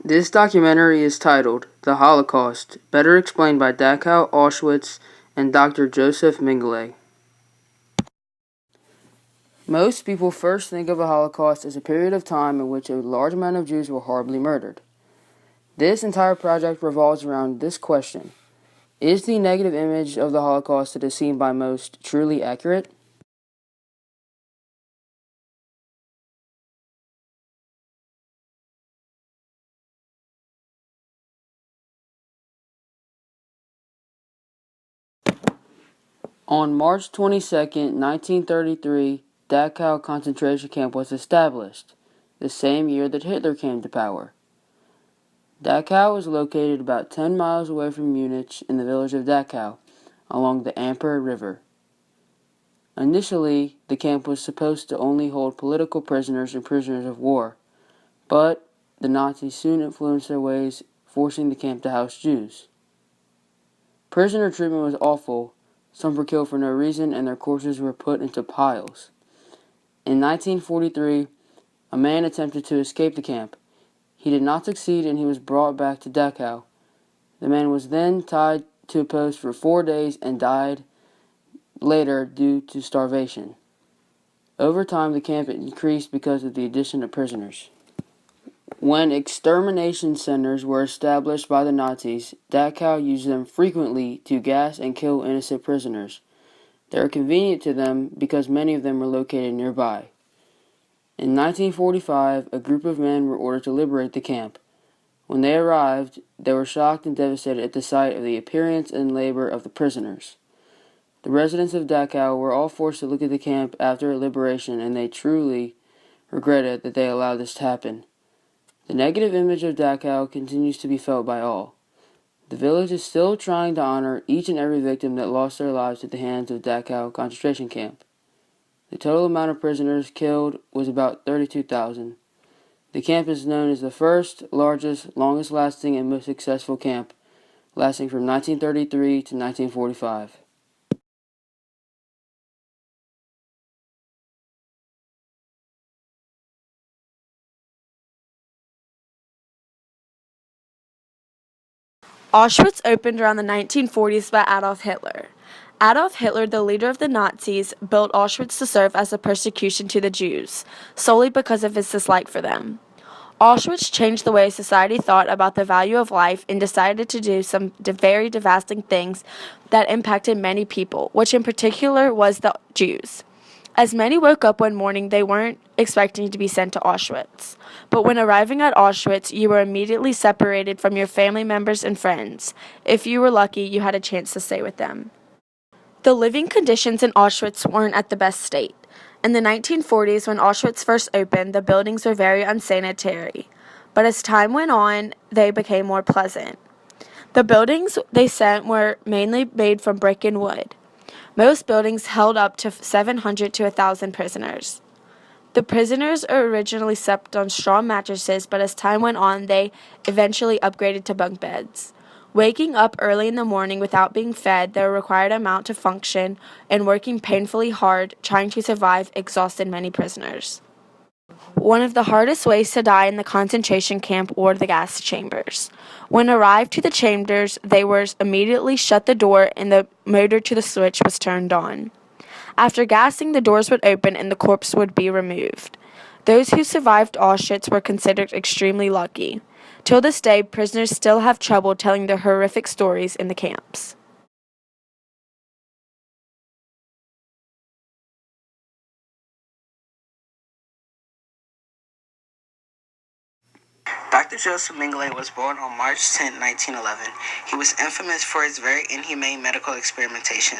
This documentary is titled The Holocaust, better explained by Dachau, Auschwitz, and Dr. Josef Mengele. Most people first think of a Holocaust as a period of time in which a large amount of Jews were horribly murdered. This entire project revolves around this question: is the negative image of the Holocaust that is seen by most truly accurate? On March 22, 1933, Dachau concentration camp was established, the same year that Hitler came to power. Dachau is located about 10 miles away from Munich in the village of Dachau, along the Amper River. Initially, the camp was supposed to only hold political prisoners and prisoners of war, but the Nazis soon influenced their ways, forcing the camp to house Jews. Prisoner treatment was awful. Some were killed for no reason, and their corpses were put into piles. In 1943, a man attempted to escape the camp. He did not succeed, and he was brought back to Dachau. The man was then tied to a post for 4 days and died later due to starvation. Over time, the camp increased because of the addition of prisoners. When extermination centers were established by the Nazis, Dachau used them frequently to gas and kill innocent prisoners. They were convenient to them because many of them were located nearby. In 1945, a group of men were ordered to liberate the camp. When they arrived, they were shocked and devastated at the sight of the appearance and labor of the prisoners. The residents of Dachau were all forced to look at the camp after liberation, and they truly regretted that they allowed this to happen. The negative image of Dachau continues to be felt by all. The village is still trying to honor each and every victim that lost their lives at the hands of Dachau concentration camp. The total amount of prisoners killed was about 32,000. The camp is known as the first, largest, longest-lasting, and most successful camp, lasting from 1933 to 1945. Auschwitz opened around the 1940s by Adolf Hitler. Adolf Hitler, the leader of the Nazis, built Auschwitz to serve as a persecution to the Jews, solely because of his dislike for them. Auschwitz changed the way society thought about the value of life and decided to do some very devastating things that impacted many people, which in particular was the Jews. As many woke up one morning, they weren't expecting to be sent to Auschwitz. But when arriving at Auschwitz, you were immediately separated from your family members and friends. If you were lucky, you had a chance to stay with them. The living conditions in Auschwitz weren't at the best state. In the 1940s, when Auschwitz first opened, the buildings were very unsanitary. But as time went on, they became more pleasant. The buildings they sent were mainly made from brick and wood. Most buildings held up to 700 to 1,000 prisoners. The prisoners originally slept on straw mattresses, but as time went on, they eventually upgraded to bunk beds. Waking up early in the morning without being fed, their required amount to function, and working painfully hard, trying to survive, exhausted many prisoners. One of the hardest ways to die in the concentration camp were the gas chambers. When arrived to the chambers, they were immediately shut the door and the motor to the switch was turned on. After gassing, the doors would open and the corpse would be removed. Those who survived Auschwitz were considered extremely lucky. Till this day, prisoners still have trouble telling their horrific stories in the camps. Dr. Joseph Mengele was born on March 10, 1911. He was infamous for his very inhumane medical experimentation.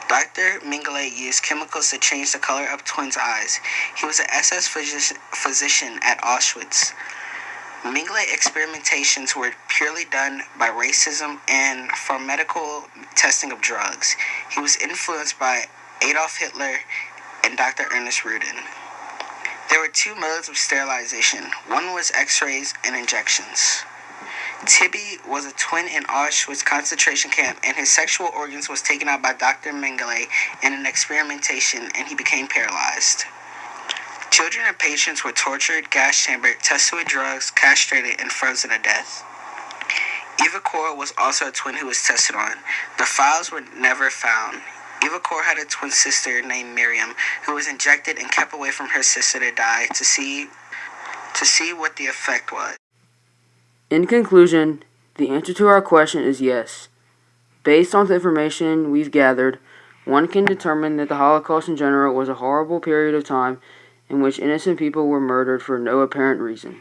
Dr. Mengele used chemicals to change the color of twins' eyes. He was an SS physician at Auschwitz. Mengele experimentations were purely done by racism and for medical testing of drugs. He was influenced by Adolf Hitler and Dr. Ernest Rudin. There were two modes of sterilization. One was x-rays and injections. Tibby was a twin in Auschwitz concentration camp, and his sexual organs was taken out by Dr. Mengele in an experimentation, and he became paralyzed. Children and patients were tortured, gas chambered, tested with drugs, castrated, and frozen to death. Eva Kor was also a twin who was tested on. The files were never found. Eva Kor had a twin sister named Miriam who was injected and kept away from her sister to die to see what the effect was. In conclusion, the answer to our question is yes. Based on the information we've gathered, one can determine that the Holocaust in general was a horrible period of time in which innocent people were murdered for no apparent reason.